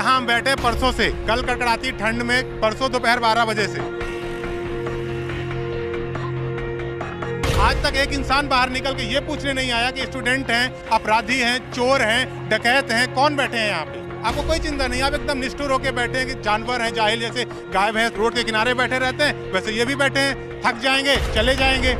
यहाँ हम बैठे परसों से, कल कड़कड़ाती ठंड में, परसों दोपहर 12 बजे से आज तक एक इंसान बाहर निकल के ये पूछने नहीं आया कि स्टूडेंट हैं, अपराधी हैं, चोर हैं, डकैत हैं, कौन बैठे हैं यहाँ पे। आपको कोई चिंता नहीं, आप एकदम निष्ठुर होकर बैठे हैं कि जानवर हैं, जाहिल जैसे गाय भैंस रोड के किनारे बैठे रहते हैं, वैसे ये भी बैठे हैं। थक जाएंगे, चले जाएंगे।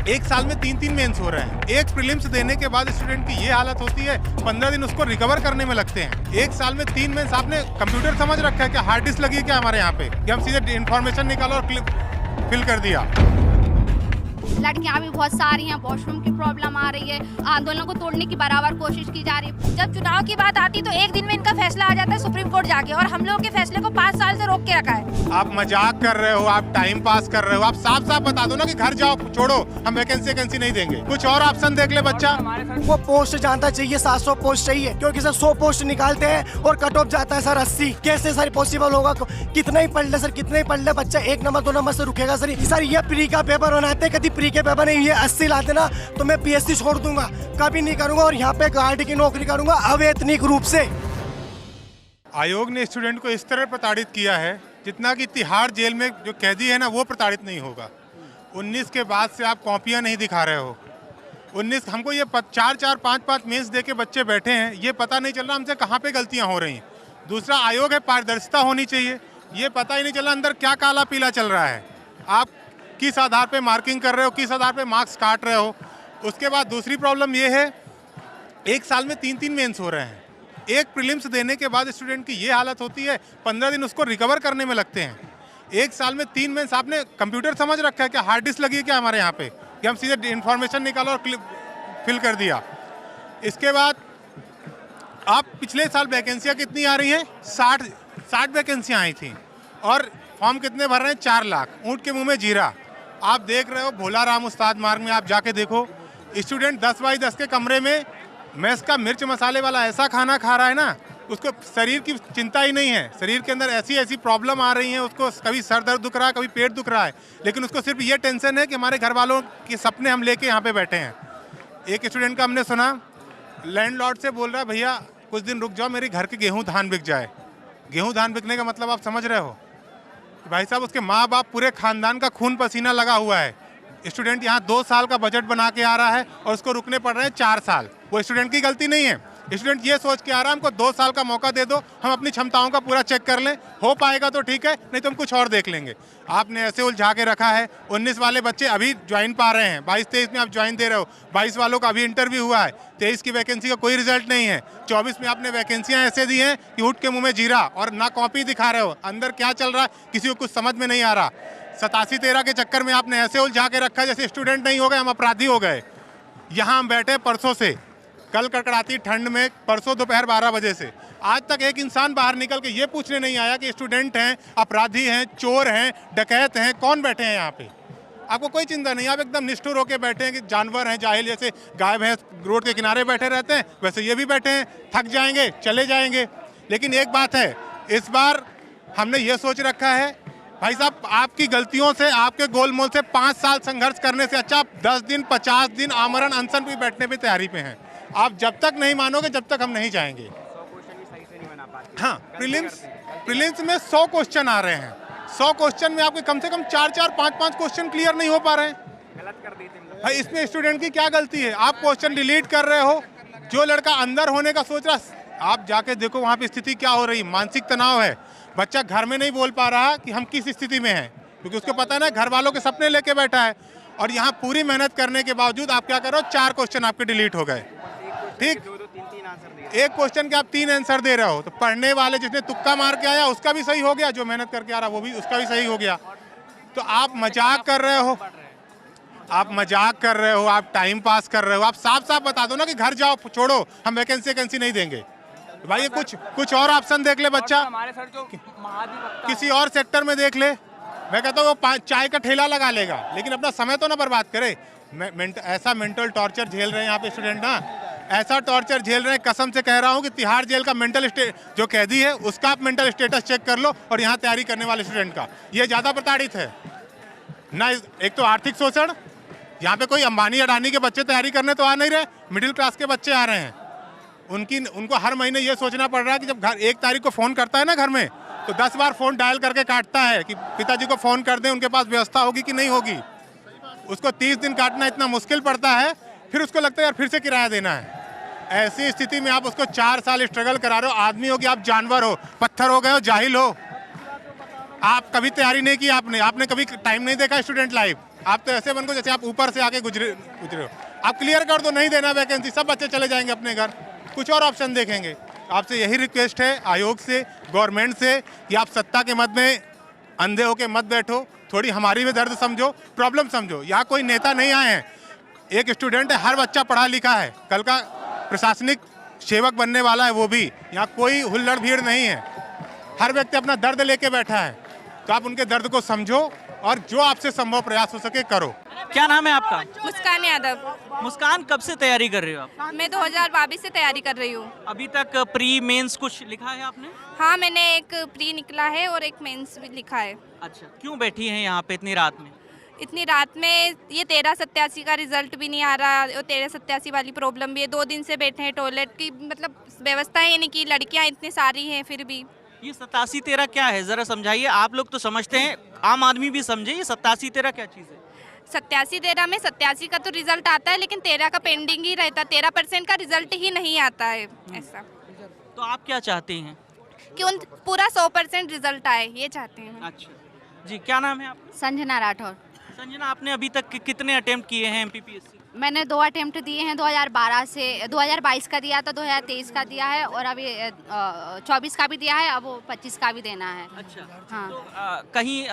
एक साल में 3 मेंस हो रहे हैं। एक प्रीलिम्स देने के बाद स्टूडेंट की ये हालत होती है, 15 दिन उसको रिकवर करने में लगते हैं। एक साल में 3 मेंस। आपने कंप्यूटर समझ रखा है कि हार्ड डिस्क लगी है क्या हमारे यहाँ पे, कि हम सीधे इन्फॉर्मेशन निकालो और फिल कर दिया। लड़कियां भी बहुत सारी हैं, वॉशरूम की प्रॉब्लम आ रही है, आंदोलन को तोड़ने की बराबर कोशिश की जा रही है। जब चुनाव की बात आती तो एक दिन में इनका फैसला आ जाता है सुप्रीम कोर्ट जाके, और हम लोगों के फैसले को 5 साल से रोक के रखा है। आप मजाक कर रहे हो, आप टाइम पास कर रहे हो। आप साफ साफ बता दो ना कि घर जाओ, छोड़ो, हम वैकेंसी नहीं देंगे। कुछ और ऑप्शन देख ले बच्चा। वो पोस्ट जानता चाहिए, 700 पोस्ट चाहिए, क्योंकि सर 100 पोस्ट निकालते हैं और कट ऑफ जाता है सर 80। कैसे सर पॉसिबल होगा? कितना ही पढ़ ले सर, कितना ही पढ़ ले बच्चा, 1 नंबर 2 नंबर से रुकेगा सर। ये प्री का पेपर बनाते, कभी प्री के पेपर नहीं, ये 80 लाते ना तो मैं पीएससी छोड़ दूंगा, कभी नहीं करूंगा, और यहाँ पे गार्ड की नौकरी करूंगा अवैतनिक रूप से। आयोग ने स्टूडेंट को इस तरह प्रताड़ित किया है जितना कि तिहाड़ जेल में जो कैदी है ना, वो प्रताड़ित नहीं होगा। 19 के बाद से आप कॉपियां नहीं दिखा रहे हो। 19 हमको ये 4-4, 5-5 मेंस दे के बच्चे बैठे हैं, ये पता नहीं चल रहा हमसे कहाँ पे गलतियां हो रही हैं। दूसरा, आयोग है, पारदर्शिता होनी चाहिए। ये पता ही नहीं चल रहा अंदर क्या काला पीला चल रहा है। आप किस आधार पे मार्किंग कर रहे हो, किस आधार पे मार्क्स काट रहे हो। उसके बाद दूसरी प्रॉब्लम ये है, एक साल में 3 मेंस हो रहे हैं। एक प्रीलिम्स देने के बाद स्टूडेंट की ये हालत होती है, 15 दिन उसको रिकवर करने में लगते हैं। एक साल में 3 मेंस। आपने कंप्यूटर समझ रखा है कि हार्ड डिस्क लगी है क्या हमारे यहाँ पे, कि हम सीधे इन्फॉर्मेशन निकालो और फिल कर दिया। इसके बाद आप पिछले साल वैकेंसियाँ कितनी आ रही हैं? 60 वैकेंसियाँ आई थी, और फॉर्म कितने भर रहे हैं? 4 लाख। ऊँट के मुँह में जीरा। आप देख रहे हो भोला राम उस्ताद मार्ग में, आप जाके देखो, स्टूडेंट 10 बाई 10 के कमरे में मैस का मिर्च मसाले वाला ऐसा खाना खा रहा है ना, उसको शरीर की चिंता ही नहीं है। शरीर के अंदर ऐसी प्रॉब्लम आ रही हैं, उसको कभी सर दर्द दुख रहा है, कभी पेट दुख रहा है, लेकिन उसको सिर्फ ये टेंशन है कि हमारे घर वालों के सपने हम लेके यहाँ पे बैठे हैं। एक स्टूडेंट का हमने सुना, लैंडलॉर्ड से बोल रहा है, भैया कुछ दिन रुक जाओ, मेरे घर के गेहूँ धान बिक जाए। गेहूँ धान बिकने का मतलब आप समझ रहे हो? भाई साहब, उसके माँ बाप पूरे खानदान का खून पसीना लगा हुआ है। स्टूडेंट यहाँ 2 साल का बजट बना के आ रहा है और उसको रुकने पड़ रहे हैं 4 साल। वो स्टूडेंट की गलती नहीं है। स्टूडेंट ये सोच के आ रहा है हमको 2 साल का मौका दे दो, हम अपनी क्षमताओं का पूरा चेक कर लें, हो पाएगा तो ठीक है, नहीं तो हम कुछ और देख लेंगे। आपने ऐसे उलझा के रखा है। 19 वाले बच्चे अभी ज्वाइन पा रहे हैं, 22-23 में आप ज्वाइन दे रहे हो। 22 वालों का अभी इंटरव्यू हुआ है, 23 की वैकेंसी का कोई रिजल्ट नहीं है। 24 में आपने वैकेंसियां ऐसे दी हैं कि ऊँट के मुँह में जीरा, और ना कॉपी दिखा रहे हो, अंदर क्या चल रहा है किसी को कुछ समझ में नहीं आ रहा। 87-13 के चक्कर में आपने ऐसे उलझा के रखा है जैसे स्टूडेंट नहीं हो गए, हम अपराधी हो गए। यहाँ हम बैठे परसों से, कल कड़कड़ाती ठंड में, परसों दोपहर 12 बजे से आज तक एक इंसान बाहर निकल के ये पूछने नहीं आया कि स्टूडेंट हैं, अपराधी हैं, चोर हैं, डकैत हैं, कौन बैठे हैं यहाँ पे। आपको कोई चिंता नहीं, आप एकदम निष्ठुर होकर बैठे हैं कि जानवर हैं, जाहिल जैसे गाय भैंस रोड के किनारे बैठे रहते हैं, वैसे ये भी बैठे हैं। थक जाएंगे, चले जाएंगे। लेकिन एक बात है, इस बार हमने ये सोच रखा है, भाई साहब आपकी गलतियों से, आपके गोलमोल से 5 साल संघर्ष करने से अच्छा 10 दिन 50 दिन आमरण अनशन भी बैठने पे तैयारी पे हैं। आप जब तक नहीं मानोगे तब तक हम नहीं जाएंगे। हाँ, प्रीलिम्स में 100 क्वेश्चन आ रहे हैं। 100 क्वेश्चन में आपके कम से कम 4-4, 5-5 क्वेश्चन क्लियर नहीं हो पा रहे हैं। गलत कर देते भाई, इसमें स्टूडेंट की क्या गलती है? आप क्वेश्चन डिलीट कर रहे हो। जो लड़का अंदर होने का सोच रहा, आप जाके देखो वहाँ पे स्थिति क्या हो रही। मानसिक तनाव है। बच्चा घर में नहीं बोल पा रहा कि हम किस स्थिति में हैं, क्योंकि उसको पता है ना घर वालों के सपने लेके बैठा है। और यहाँ पूरी मेहनत करने के बावजूद आप क्या कर रहे हो, 4 क्वेश्चन आपके डिलीट हो गए। ठीक, एक क्वेश्चन के आप 3 आंसर दे रहे हो, तो पढ़ने वाले जिसने तुक्का मार के आया उसका भी सही हो गया, जो मेहनत करके आ रहा वो भी, उसका भी सही हो गया। तो आप मजाक कर रहे हो, आप मजाक कर रहे हो, आप टाइम पास कर रहे हो। आप साफ साफ बता दो ना कि घर जाओ, छोड़ो, हम वैकेंसी नहीं देंगे। भाई ये कुछ और ऑप्शन देख ले बच्चा, किसी और सेक्टर में देख ले। मैं कहता हूँ वो चाय का ठेला लगा लेगा, लेकिन अपना समय तो ना बर्बाद करे। ऐसा मेंटल टॉर्चर झेल रहे हैं यहाँ पे स्टूडेंट ना, ऐसा टॉर्चर झेल रहे हैं, कसम से कह रहा हूँ कि तिहाड़ जेल का मेंटल जो कैदी है उसका आप मेंटल स्टेटस चेक कर लो, और यहाँ तैयारी करने वाले स्टूडेंट का, ये ज़्यादा प्रताड़ित है ना। एक तो आर्थिक शोषण, यहाँ पे कोई अंबानी अडानी के बच्चे तैयारी करने तो आ नहीं रहे, मिडिल क्लास के बच्चे आ रहे हैं। उनको हर महीने ये सोचना पड़ रहा है कि जब घर 1 तारीख को फ़ोन करता है ना घर में, तो 10 बार फ़ोन डायल करके काटता है कि पिताजी को फ़ोन कर दें, उनके पास व्यवस्था होगी कि नहीं होगी। उसको 30 दिन काटना इतना मुश्किल पड़ता है, फिर उसको लगता है यार फिर से किराया देना है। ऐसी स्थिति में आप उसको 4 साल स्ट्रगल करा रहे हो। आदमी हो कि आप जानवर हो, पत्थर हो गए हो, जाहिल हो। आप कभी तैयारी नहीं की, आपने कभी टाइम नहीं देखा स्टूडेंट लाइफ। आप तो ऐसे बन को जैसे आप ऊपर से आके गुजरे हो। आप क्लियर कर दो, नहीं देना वैकेंसी, सब बच्चे चले जाएंगे अपने घर, कुछ और ऑप्शन देखेंगे। आपसे यही रिक्वेस्ट है आयोग से, गवर्नमेंट से, कि आप सत्ता के मत में अंधे होके मत बैठो, थोड़ी हमारी भी दर्द समझो, प्रॉब्लम समझो। यहाँ कोई नेता नहीं आए हैं, एक स्टूडेंट है, हर बच्चा पढ़ा लिखा है, कल का प्रशासनिक सेवक बनने वाला है वो भी। यहाँ कोई हुल्लड़ भीड़ नहीं है, हर व्यक्ति अपना दर्द लेके बैठा है। तो आप उनके दर्द को समझो और जो आपसे संभव प्रयास हो सके करो। क्या नाम है आपका? मुस्कान यादव। मुस्कान, कब से तैयारी कर रहे हो आप? मैं 2022 से तैयारी कर रही हूँ। अभी तक प्री मेंस कुछ लिखा है आपने? हाँ, मैंने एक प्री निकला है और एक मेंस भी लिखा है। अच्छा, क्यों बैठी हैं यहाँ पे इतनी रात में? इतनी रात में ये 1387 का रिजल्ट भी नहीं आ रहा और 1387 वाली प्रॉब्लम भी है। 2 दिन से बैठे हैं, टॉयलेट की मतलब व्यवस्था है नहीं, कि लड़कियाँ इतनी सारी हैं फिर भी। ये 87-13 क्या है, जरा समझाइए। आप लोग तो समझते हैं, आम आदमी भी समझे, ये 87-13 क्या चीज़ है? 87-13 में 87 का तो रिजल्ट आता है, लेकिन 13 का पेंडिंग ही रहता है। 13% का रिजल्ट ही नहीं आता है ऐसा। तो आप क्या चाहते हैं? कि उन पूरा 100% रिजल्ट आए, ये चाहते हैं। अच्छा जी, क्या नाम है आपका? संजना राठौर। संजना, आपने अभी तक कितने अटेम्प्ट किए हैं MPPSC? मैंने 2 अटेम्प्ट दिए हैं, 2012 से 2022 का दिया था, 2023 का दिया है और अभी 24 का भी दिया है, अब वो 25 का भी देना है। अच्छा, हाँ। तो कहीं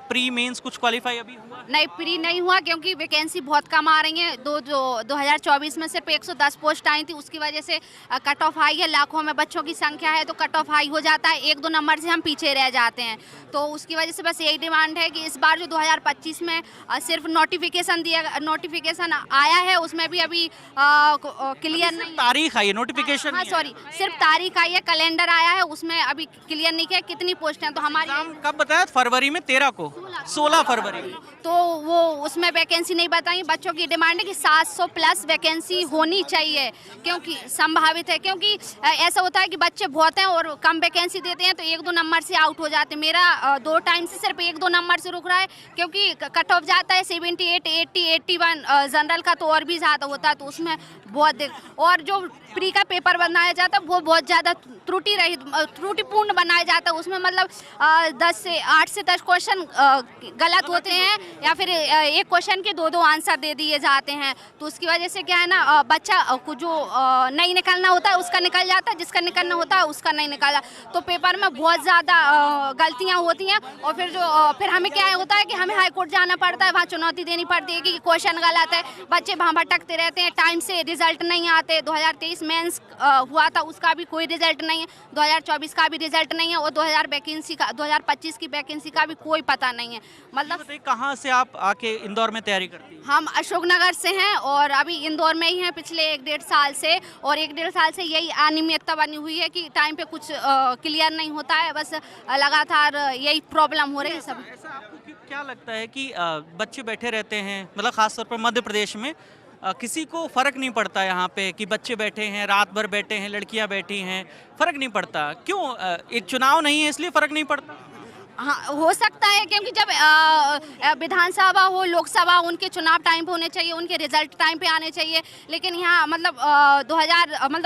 प्री मेंस कुछ क्वालिफाई अभी हुआ? नहीं, प्री नहीं हुआ क्योंकि वैकेंसी बहुत कम आ रही हैं। 2024 में सिर्फ 110 पोस्ट आई थी, उसकी वजह से कट ऑफ हाई है, लाखों में बच्चों की संख्या है, तो कट ऑफ हाई हो जाता है, 1-2 नंबर से हम पीछे रह जाते हैं। तो उसकी वजह से बस यही डिमांड है कि इस बार जो 2025 में सिर्फ नोटिफिकेशन आया है, उसमें भी अभी क्लियर नहीं। तारीख आई है, नोटिफिकेशन? हाँ सॉरी, सिर्फ तारीख आई है, कैलेंडर आया है, उसमें अभी क्लियर नहीं किया कितनी पोस्ट हैं। तो हमारी एग्जाम कब बताया? फरवरी में 13 को, 16 फरवरी। तो वो उसमें वैकेंसी नहीं बताई। बच्चों की डिमांड है कि 700 प्लस वैकेंसी होनी चाहिए, क्योंकि संभावित है, क्योंकि ऐसा होता है कि बच्चे बहुत हैं और कम वैकेंसी देते हैं तो 1-2 नंबर से आउट हो जाते हैं। मेरा 2 टाइम से सिर्फ 1-2 नंबर से रुक रहा है, क्योंकि कट ऑफ जाता है 78, 80, 81। जनरल का तो और भी ज़्यादा होता है, तो उसमें बहुत और जो प्री का पेपर बनाया जाता है वो बहुत ज़्यादा त्रुटिपूर्ण बनाया जाता है। उसमें मतलब 8 से 10 क्वेश्चन गलत होते हैं, या फिर एक क्वेश्चन के 2-2 आंसर दे दिए जाते हैं। तो उसकी वजह से क्या है ना, बच्चा को जो नहीं निकलना होता है उसका निकल जाता है, जिसका निकलना होता है उसका नहीं निकला। तो पेपर में बहुत ज़्यादा गलतियाँ होती हैं और फिर हमें क्या होता है कि हमें हाई कोर्ट जाना पड़ता है, वहाँ चुनौती देनी पड़ती है कि क्वेश्चन गलत है, बच्चे वहाँ भटकते रहते हैं, टाइम से रिजल्ट नहीं आते। 2023 मेंस हुआ था, उसका भी कोई रिजल्ट नहीं है, 2024 का भी रिजल्ट नहीं है और 2025 की वैकेंसी का भी कोई पता नहीं है। मतलब कहाँ से आप आके इंदौर में तैयारी करती हैं? हम अशोकनगर से हैं और अभी इंदौर में ही हैं पिछले 1-1.5 साल से, और 1-1.5 साल से यही अनियमितता बनी हुई है कि टाइम पे कुछ क्लियर नहीं होता है, बस लगातार यही प्रॉब्लम हो रही है सब। ऐसा आपको क्या लगता है कि बच्चे बैठे रहते हैं, मतलब खासतौर पर मध्य प्रदेश में किसी को फ़र्क नहीं पड़ता यहाँ पे कि बच्चे बैठे हैं, रात भर बैठे हैं, लड़कियाँ बैठी हैं, फ़र्क नहीं पड़ता? क्यों? एक चुनाव नहीं है इसलिए फ़र्क नहीं पड़ता? हाँ, हो सकता है, क्योंकि जब विधानसभा हो, लोकसभा, उनके चुनाव टाइम पे होने चाहिए, उनके रिजल्ट टाइम पे आने चाहिए। लेकिन यहाँ मतलब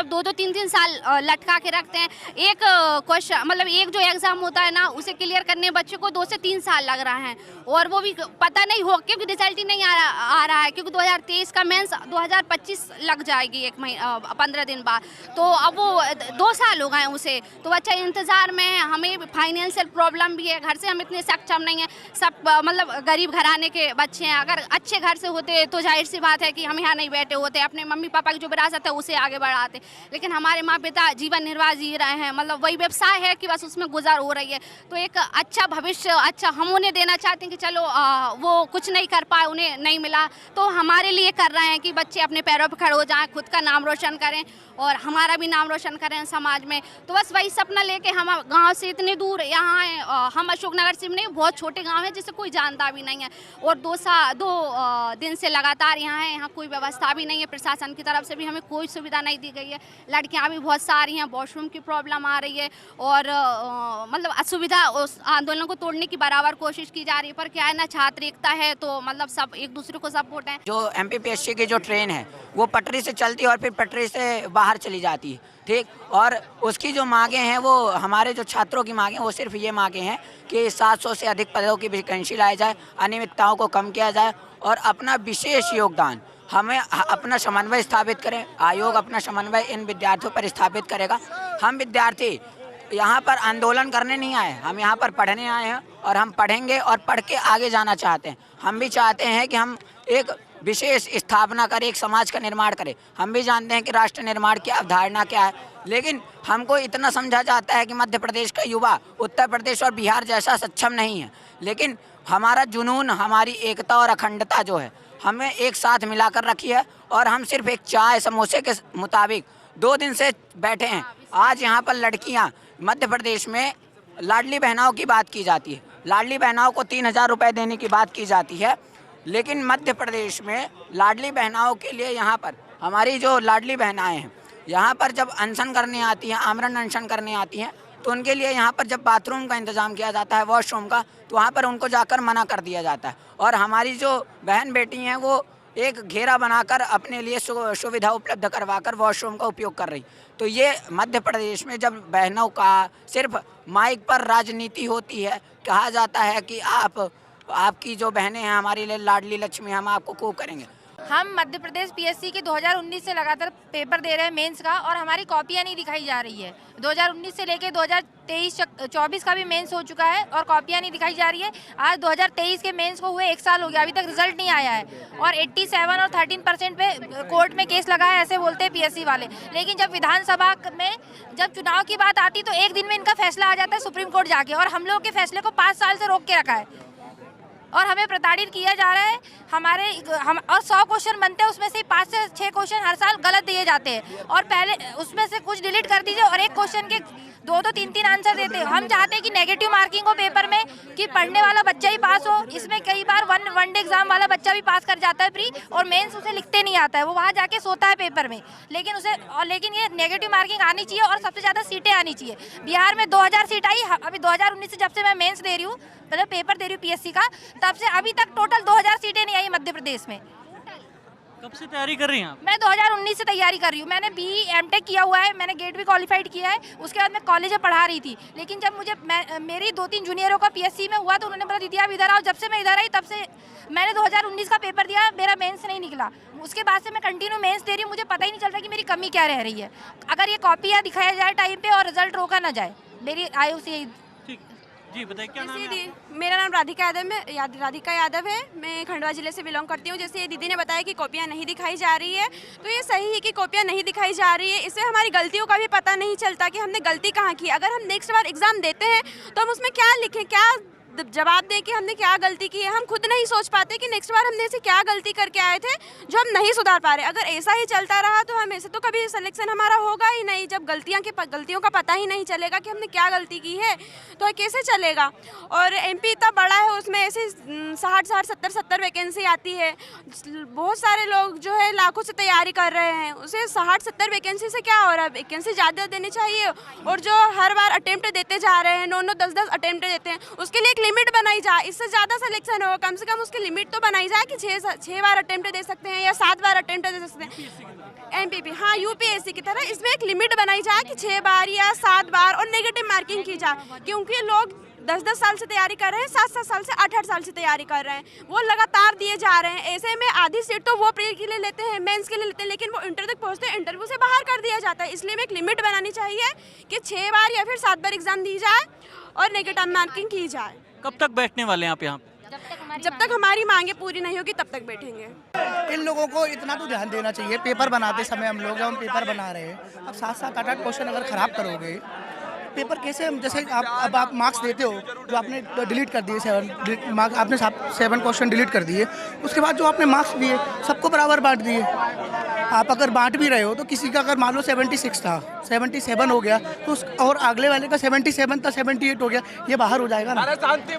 2-3 साल लटका के रखते हैं। एक क्वेश्चन मतलब एक जो एग्ज़ाम होता है ना, उसे क्लियर करने बच्चे को 2 से 3 साल लग रहा है, और वो भी पता नहीं हो क्योंकि रिजल्ट ही नहीं आ रहा है, क्योंकि 2023 का मेंस 2025 लग जाएगी 15 दिन बाद। तो अब वो 2 साल हो गए उसे, तो बच्चा इंतज़ार में है। हमें फाइनेंशियल प्रॉब्लम भी है, घर से हम इतने सक्षम नहीं हैं, सब मतलब गरीब घराने के बच्चे हैं। अगर अच्छे घर से होते तो जाहिर सी बात है कि हम यहाँ नहीं बैठे होते, अपने मम्मी पापा की जो विरासत है उसे आगे बढ़ाते। लेकिन हमारे माँ पिता जीवन निर्वाह जी रहे हैं, मतलब वही व्यवसाय है कि बस उसमें गुजर हो रही है। तो एक अच्छा भविष्य हम उन्हें देना चाहते हैं कि चलो वो कुछ नहीं कर पाए, उन्हें नहीं मिला, तो हमारे लिए कर रहे हैं कि बच्चे अपने पैरों पर खड़े हो जाएँ, खुद का नाम रोशन करें और हमारा भी नाम रोशन करें समाज में। तो बस वही सपना लेके हम गाँव से इतनी दूर यहाँ आए। हम हम अशोकनगर से नहीं, बहुत छोटे गांव है जिसे कोई जानता भी नहीं है। और दो दिन से लगातार यहाँ है, यहाँ कोई व्यवस्था भी नहीं है, प्रशासन की तरफ से भी हमें कोई सुविधा नहीं दी गई है। लड़कियाँ भी बहुत सारी हैं, वॉशरूम की प्रॉब्लम आ रही है और मतलब असुविधा, उस आंदोलन को तोड़ने की बराबर कोशिश की जा रही है। पर क्या है ना, छात्र एकता है तो मतलब सब एक दूसरे को सपोर्ट है। जो MPPSC की जो ट्रेन है वो पटरी से चलती है और फिर पटरी से बाहर चली जाती है, ठीक। और उसकी जो मांगे हैं वो हमारे जो छात्रों की मांगे वो सिर्फ ये मांगे हैं कि 700 से अधिक पदों की वैकेंसी लाई जाए, अनियमितताओं को कम किया जाए और अपना विशेष योगदान, हमें अपना समन्वय स्थापित करें। आयोग अपना समन्वय इन विद्यार्थियों पर स्थापित करेगा। हम विद्यार्थी यहाँ पर आंदोलन करने नहीं आए, हम यहाँ पर पढ़ने आए हैं और हम पढ़ेंगे और पढ़ के आगे जाना चाहते हैं। हम भी चाहते हैं कि हम एक विशेष स्थापना करें, एक समाज का निर्माण करें। हम भी जानते हैं कि राष्ट्र निर्माण की अवधारणा क्या है, लेकिन हमको इतना समझा जाता है कि मध्य प्रदेश का युवा उत्तर प्रदेश और बिहार जैसा सक्षम नहीं है। लेकिन हमारा जुनून, हमारी एकता और अखंडता जो है हमें एक साथ मिलाकर रखी है और हम सिर्फ एक चाय समोसे के मुताबिक 2 दिन से बैठे हैं। आज यहाँ पर लड़कियाँ, मध्य प्रदेश में लाडली बहनाओं की बात की जाती है, लाडली बहनाओं को 3000 रुपये देने की बात की जाती है, लेकिन मध्य प्रदेश में लाडली बहनाओं के लिए यहाँ पर हमारी जो लाडली बहनाएं हैं यहाँ पर जब अनशन करने आती हैं, आमरण अनशन करने आती हैं, तो उनके लिए यहाँ पर जब बाथरूम का इंतज़ाम किया जाता है, वॉशरूम का, तो वहाँ पर उनको जाकर मना कर दिया जाता है। और हमारी जो बहन बेटी हैं वो एक घेरा बनाकर अपने लिए सुविधा उपलब्ध करवाकर वॉशरूम का उपयोग कर रही। तो ये मध्य प्रदेश में जब बहनों का सिर्फ माइक पर राजनीति होती है, कहा जाता है कि आपकी जो बहनें हैं हमारे लिए लाडली लक्ष्मी, हम आपको को करेंगे। हम मध्य प्रदेश PSC के 2019 से लगातार पेपर दे रहे हैं मेंस का, और हमारी कॉपियां नहीं दिखाई जा रही है। 2019 से लेके 2023-24 का भी मेंस हो चुका है और कॉपियां नहीं दिखाई जा रही है। आज 2023 के मेंस को हुए 1 साल हो गया, अभी तक रिजल्ट नहीं आया है। और 87 और 13% पे कोर्ट में केस लगा है, ऐसे बोलते हैं PSC वाले। लेकिन जब विधानसभा में जब चुनाव की बात आती तो एक दिन में इनका फैसला आ जाता है सुप्रीम कोर्ट जाके, और हम लोगों के फैसले को 5 साल से रोक के रखा है और हमें प्रताड़ित किया जा रहा है। और 100 क्वेश्चन बनते हैं, उसमें से 5 से 6 क्वेश्चन हर साल गलत दिए जाते हैं, और पहले उसमें से कुछ डिलीट कर दीजिए और एक क्वेश्चन के 2-2, 3-3 आंसर देते हैं। हम चाहते हैं कि नेगेटिव मार्किंग हो पेपर में, कि पढ़ने वाला बच्चा ही पास हो। इसमें कई बार वन डे एग्जाम वाला बच्चा भी पास कर जाता है प्री, और मेंस उसे लिखते नहीं आता है, वो वहाँ जाके सोता है पेपर में। लेकिन ये नेगेटिव मार्किंग आनी चाहिए और सबसे ज़्यादा सीटें आनी चाहिए। बिहार में 2000 सीट आई, अभी 2019 से जब से मैं मेंस दे रही हूँ, मतलब पेपर दे रही हूँ PSC का, तब से अभी तक टोटल 2000 सीटें नहीं आई मध्य प्रदेश में। कब से तैयारी कर रही हैं आप? मैं 2019 से तैयारी कर रही हूँ। मैंने BE MTech किया हुआ है, मैंने गेट भी क्वालिफाइड किया है। उसके बाद मैं कॉलेज में पढ़ा रही थी, लेकिन जब मेरी 2-3 जूनियरों का PSC में हुआ तो उन्होंने बोला दीदी आप इधर आओ। जब से मैं इधर आई तब से मैंने 2019 का पेपर दिया, मेरा मेंस नहीं निकला। उसके बाद से मैं कंटिन्यू मेंस दे रही हूँ, मुझे पता ही नहीं चल रहा कि मेरी कमी क्या रह रही है। अगर ये कॉपियाँ दिखाया जाए टाइम पे और रिजल्ट रोका ना जाए, मेरी आयु से। जी बताइए, क्या नाम है? मेरा नाम राधिका यादव है। मैं खंडवा जिले से बिलोंग करती हूँ। जैसे दीदी ने बताया कि कॉपियाँ नहीं दिखाई जा रही है, तो ये सही है कि कॉपियाँ नहीं दिखाई जा रही है। इससे हमारी गलतियों का भी पता नहीं चलता कि हमने गलती कहाँ की। अगर हम नेक्स्ट बार एग्जाम देते हैं तो हम उसमें क्या लिखें, क्या जवाब दें कि हमने क्या गलती की है। हम खुद नहीं सोच पाते कि नेक्स्ट बार हमने ऐसे क्या गलती करके आए थे जो हम नहीं सुधार पा रहे। अगर ऐसा ही चलता रहा तो हम ऐसे तो कभी सिलेक्शन हमारा होगा ही नहीं। जब गलतियों का पता ही नहीं चलेगा कि हमने क्या गलती की है तो कैसे चलेगा। और MP इतना बड़ा है, उसमें ऐसे 60, 70 वैकेंसी आती है। बहुत सारे लोग जो है लाखों से तैयारी कर रहे हैं, उसे 60-70 वैकेंसी से क्या हो रहा है। वैकेंसी ज़्यादा देनी चाहिए, और जो हर बार अटेम्प्ट देते जा रहे हैं, 9-9, 10-10 अटेम्प्ट देते हैं, उसके लिए लिमिट बनाई जाए। इससे ज़्यादा सिलेक्शन हो, कम से कम उसकी लिमिट तो बनाई जाए कि 6 बार अटेम्प्ट दे सकते हैं या 7 बार अटेम्प्ट दे सकते हैं। MPP, हाँ, UPSC की तरह इसमें एक लिमिट बनाई जाए कि 6 बार या 7 बार, और नेगेटिव मार्किंग की जाए। क्योंकि लोग 10-10 साल से तैयारी कर रहे हैं, 7-7 साल से 8-8 साल से तैयारी कर रहे हैं, वो लगातार दिए जा रहे हैं। ऐसे में आधी सीट तो वो प्री के लिए लेते हैं, मेंस के लिए लेते हैं, लेकिन वो इंटर तक पहुँचते हैं, इंटरव्यू से बाहर कर दिया जाता है। इसलिए में एक लिमिट बनानी चाहिए कि 6 बार या फिर 7 बार एग्जाम दी जाए और नेगेटिव मार्किंग की जाए। कब तक बैठने वाले हैं आप यहाँ पे? जब तक हमारी मांगे पूरी नहीं होगी तब तक बैठेंगे। इन लोगों को इतना तो ध्यान देना चाहिए। पेपर बनाते समय हम लोग, जब हम पेपर बना रहे हैं, अब 7-7, 8-8 क्वेश्चन अगर ख़राब करोगे, पेपर कैसे हम, जैसे आप मार्क्स देते हो, जो आपने डिलीट कर दिए 7 मार्क्स, आपने 7 क्वेश्चन डिलीट कर दिए, उसके बाद जो आपने मार्क्स दिए सबको बराबर बांट दिए। आप अगर बांट भी रहे हो तो किसी का अगर मान लो 76 था, 77 हो गया तो और अगले वाले का 77 था, 78 हो गया, ये बाहर हो जाएगा ना,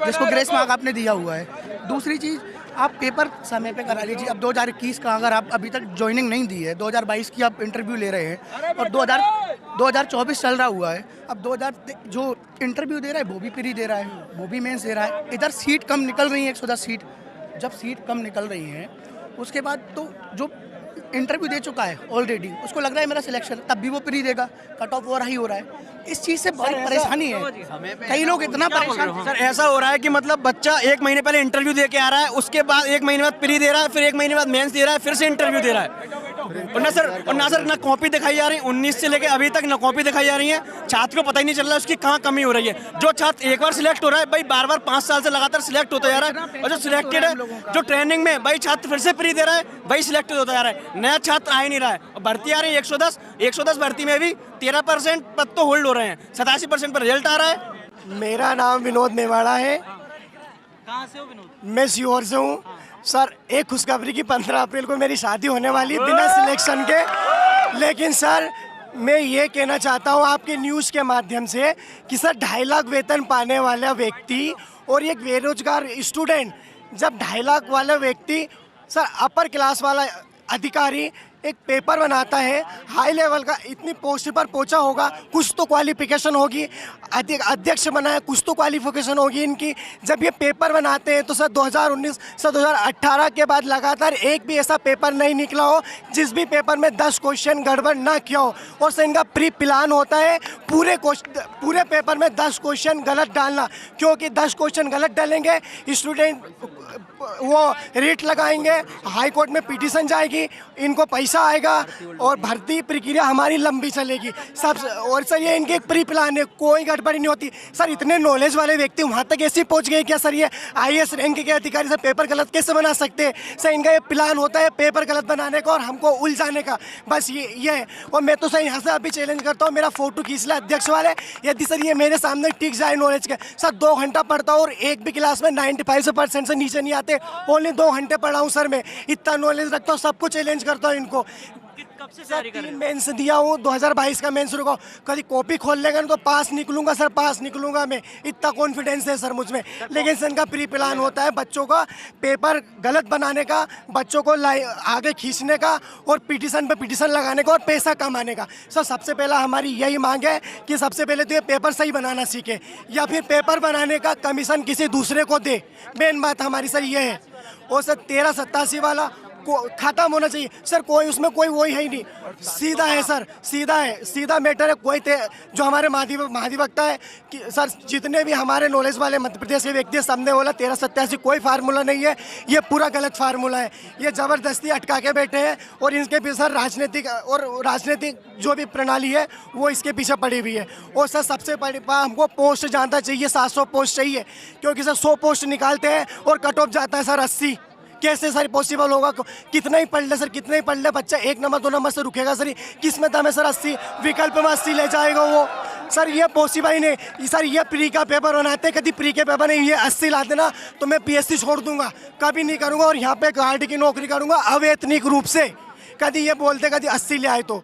जिसको ग्रेस मार्क आपने दिया हुआ है। दूसरी चीज़, आप पेपर समय पे करा लीजिए। अब 2021 का अगर आप अभी तक ज्वाइनिंग नहीं दी है, 2022 की आप इंटरव्यू ले रहे हैं और 2024 चल रहा हुआ है, अब 2000 जो इंटरव्यू दे रहा है वो भी प्री दे रहा है, वो भी मेंस दे रहा है। इधर सीट कम निकल रही है, 110 सीट। जब सीट कम निकल रही है उसके बाद तो जो इंटरव्यू दे चुका है ऑलरेडी, उसको लग रहा है मेरा सिलेक्शन, तब भी वो प्री देगा, कट ऑफ और हाई हो रहा है। इस चीज़ से बहुत परेशानी है, कई लोग इतना परेशान। सर ऐसा हो रहा है कि मतलब बच्चा 1 महीने पहले इंटरव्यू दे के आ रहा है, उसके बाद 1 महीने बाद प्री दे रहा है, फिर 1 महीने बाद मेंस दे रहा है, फिर से इंटरव्यू दे रहा है। और ना सर ना कॉपी दिखाई जा रही, 19 से लेके अभी तक ना कॉपी दिखाई जा रही है। छात्र को पता ही नहीं चल रहा है उसकी कहाँ कमी हो रही है। जो छात्र एक बार सिलेक्ट हो रहा है भाई, बार 5 साल से लगातार सिलेक्ट होता जा रहा है, और जो सिलेक्टेड है, जो ट्रेनिंग में भाई छात्र फिर से प्री दे रहा है, वही सिलेक्ट होता जा रहा है, नया छात्र आ ही नहीं रहा है। भर्ती आ रही है 110 भर्ती में भी 13% पद तो होल्ड हो रहे हैं, 87% पर रिजल्ट आ रहा है। मेरा नाम विनोद मेवाड़ा है। कहाँ से हो विनोद? मैं सीहोर से हूँ। सर एक खुशखबरी की 15 अप्रैल को मेरी शादी होने वाली बिना सिलेक्शन के। लेकिन सर मैं ये कहना चाहता हूँ आपके न्यूज़ के माध्यम से कि सर 2.5 लाख वेतन पाने वाला व्यक्ति और एक बेरोजगार स्टूडेंट, जब 2.5 लाख वाला व्यक्ति सर अपर क्लास वाला अधिकारी एक पेपर बनाता है, हाई लेवल का इतनी पोस्ट पर पहुंचा होगा, कुछ तो क्वालिफिकेशन होगी, अध्यक्ष बना है, कुछ तो क्वालिफिकेशन होगी इनकी। जब ये पेपर बनाते हैं तो सर 2019 से 2018 के बाद लगातार एक भी ऐसा पेपर नहीं निकला हो जिस भी पेपर में 10 क्वेश्चन गड़बड़ ना किया हो। और सर इनका प्री प्लान होता है पूरे पेपर में 10 क्वेश्चन गलत डालना, क्योंकि 10 क्वेश्चन गलत डालेंगे स्टूडेंट वो रेट लगाएंगे, हाई कोर्ट में पिटीशन जाएगी, इनको पैसा आएगा और भर्ती प्रक्रिया हमारी लंबी चलेगी सब। और सर ये इनके प्री प्लान है, कोई गड़बड़ी नहीं होती। सर इतने नॉलेज वाले व्यक्ति वहाँ तक ऐसे पहुँच गए क्या सर? ये IAS रैंक के अधिकारी सर पेपर गलत कैसे बना सकते हैं? सर इनका ये प्लान होता है पेपर गलत बनाने का और हमको उलझाने का, बस ये है। और मैं तो सर यहाँ से अभी चैलेंज करता हूँ, मेरा फोटो खींच ले अध्यक्ष वाले, यदि सर ये मेरे सामने टिक जाए नॉलेज के। सर 2 घंटा पढ़ता हूँ और एक भी क्लास में 95% से नीचे नहीं आते, ओनली 2 घंटे पढ़ा हूँ सर। मैं इतना नॉलेज रखता हूँ, सबको चैलेंज करता हूँ इनको। कब से तैयारी कर रहे हो? मेंस दिया हूँ, 2022 का मेंस रुका, कभी कॉपी खोल लेगा ना तो पास निकलूंगा सर, पास निकलूंगा मैं, इतना कॉन्फिडेंस है सर मुझ में। लेकिन सर इनका प्री प्लान होता है बच्चों का पेपर गलत बनाने का, बच्चों को आगे खींचने का और पिटीशन पे पिटीशन लगाने का और पैसा कमाने का। सर सबसे पहला हमारी यही मांग है कि सबसे पहले तो ये पेपर सही बनाना सीखे या फिर पेपर बनाने का कमीशन किसी दूसरे को दे। मेन बात हमारी सर ये है। और सर 1387 वाला खत्म होना चाहिए सर, कोई उसमें कोई वही है ही नहीं, सीधा है सर, सीधा मैटर है। कोई जो हमारे महाधिवक्ता है कि सर जितने भी हमारे नॉलेज वाले मध्य प्रदेश के व्यक्ति सामने बोला 1387 कोई फार्मूला नहीं है, ये पूरा गलत फार्मूला है, ये ज़बरदस्ती अटका के बैठे हैं और इनके पीछे सर राजनीतिक जो भी प्रणाली है वो इसके पीछे पड़ी हुई है। और सर सबसे बड़ी बात हमको पोस्ट जानना चाहिए, 700 पोस्ट चाहिए, क्योंकि सर 100 पोस्ट निकालते हैं और कट ऑफ जाता है सर 80। कैसे सर पॉसिबल होगा? कितना ही पढ़ ले सर, कितना ही पढ़ ले बच्चा 1 नंबर 2 नंबर से रुकेगा सर, किस में दम है सर? 80 विकल्प में 80 ले जाएगा वो सर, ये पॉसिबल ही नहीं सर। ये प्री का पेपर बनाते, कभी प्री के पेपर नहीं, ये 80 ला देना तो मैं PSC छोड़ दूंगा, कभी नहीं करूंगा और यहाँ पे गार्ड की नौकरी करूंगा अवैतनिक रूप से। कभी ये बोलते कभी 80 ले आए तो